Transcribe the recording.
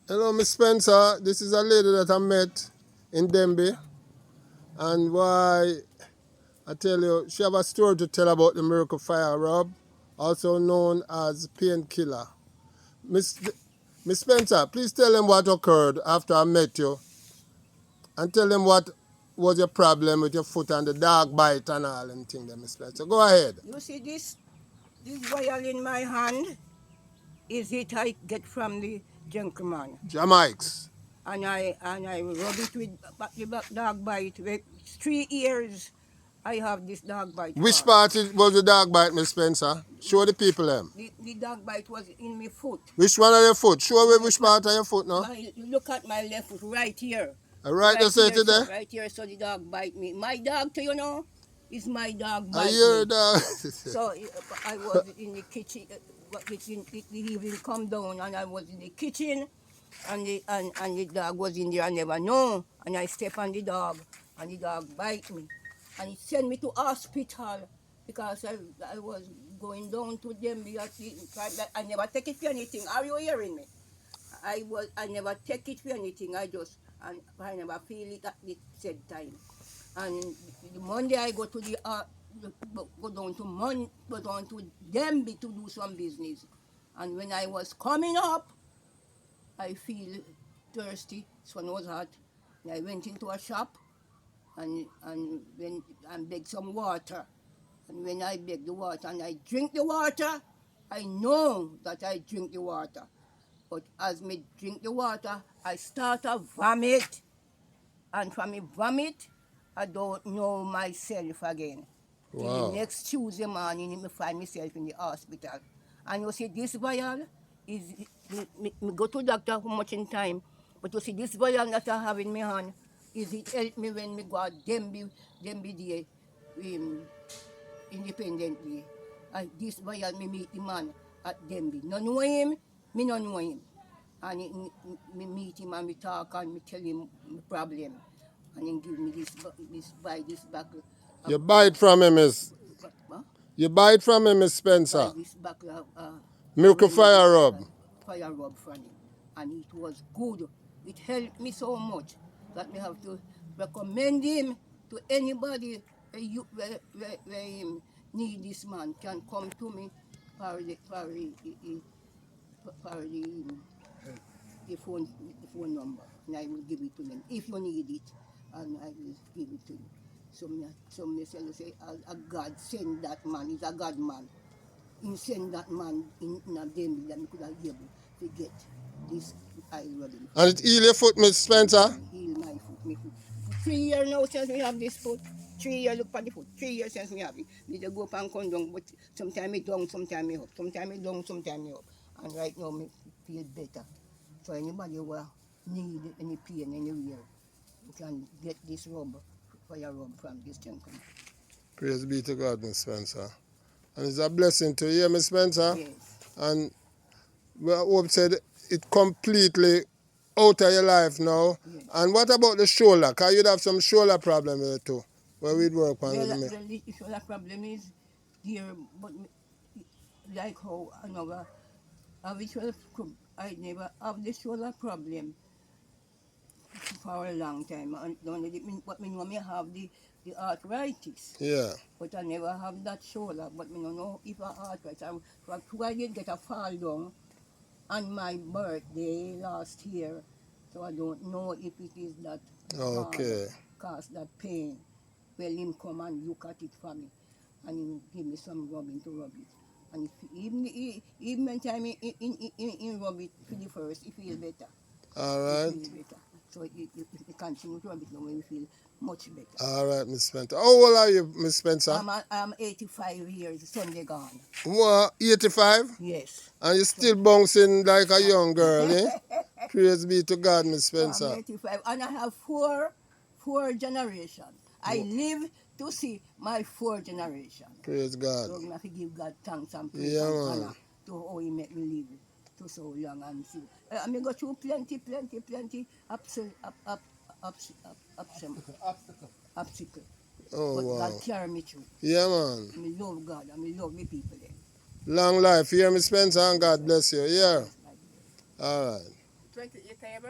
Hello, Miss Spencer. This is a lady that I met in Denby. And why, I tell you, she have a story to tell about the miracle fire rub, also known as painkiller. Miss Miss Spencer, please tell them what occurred after I met you. And tell them what was your problem with your foot and the dog bite and all them things, Miss Spencer. Go ahead. You see this vial in my hand is it I get from the gentleman. Jamaics. And I rub it with the dog bite. 3 years I have this dog bite Which for. part was the dog bite, Miss Spencer? Show the people them. The dog bite was in my foot. Which one of your foot? Show me which part of your foot now. Look at my left foot right here. Right, you say today? Right here, so the dog bite me. My dog, too, is my dog I bite hear me. dog. So I was in the kitchen. The evening come down, and I was in the kitchen, and the dog was in there. I never know, and I step on the dog, and the dog bite me, and it sent me to hospital because I was going down to them. I never take it for anything. Are you hearing me? I never take it for anything. I never feel it at the said time. And the Monday I go to go down to Denby to do some business. And when I was coming up, I feel thirsty. Sun was hot. And I went into a shop and begged some water. And when I beg the water and I drink the water, I know that I drink the water. But as me drink the water, I start to vomit. And from me vomit, I don't know myself again. Till the next Tuesday morning, I find myself in the hospital. And you see, this vial is, me go to doctor how much in time, but you see, this vial that I have in my hand, it help me when me go out Denby day, independently. This vial me meet the man at Denby. No know him, me no know him. And me meet him and me talk and me tell him my problem. And he give me this back. You buy it from him, Miss. You buy it from him, Miss Spencer. This back Miracle fire rub. Fire rub from him. And it was good. It helped me so much that me have to recommend him to anybody where him need this man can come to me for the phone number, and I will give it to them if you need it, and I will give it to you. Some say a God send that man. He's a God man. He send that man in a dem that we could have able to get this eye rubbing. And it heal your foot, Miss Spencer? Heal my foot. 3 years now since we have this foot. 3 years, look at the foot. 3 years since we have it. We just go up and come down, but sometimes me down, sometimes me up. Sometimes me down, sometimes me up. And right now me feel better. So anybody who need any pain anywhere, you can get this fire rub from this gentleman. Praise be to God, Miss Spencer. And it's a blessing to hear, Miss Spencer. Yes. And we hope said it completely out of your life now. Yes. And what about the shoulder? Because you'd have some shoulder problem there too, where we'd work on Well, it. the shoulder problem is there, but like how I never have the shoulder, I never have the shoulder problem for a long time. And but me know me have the arthritis. Yeah. But I never have that shoulder. But me don't know if I arthritis. I did get a fall down on my birthday last year. So I don't know if it is that Okay. cause that pain. Well, him come and look at it for me. And he give me some rubbing to rub it. And even when time in rub it for the first, it feels better. All right. It feels better. So it continue to rub it now when we feel much better. All right, Miss Spencer. How old are you, Miss Spencer? I'm 85 years, Sunday gone. What, 85? Yes. And you're still bouncing like a young girl, eh? Praise be to God, Miss Spencer. I'm 85, and I have four generations. I live to see my 4 generation. Praise God. So I have to give God thanks and praise Yeah, and man. honor to how He make me live to so long and see. I go through plenty obstacle. Oh, But wow. God carry me through. Yeah, man. I love God and I love me people then. Long life here, Miss Spencer, and God bless you. Yeah. Yes, my dear. All right. Thank you. you can ever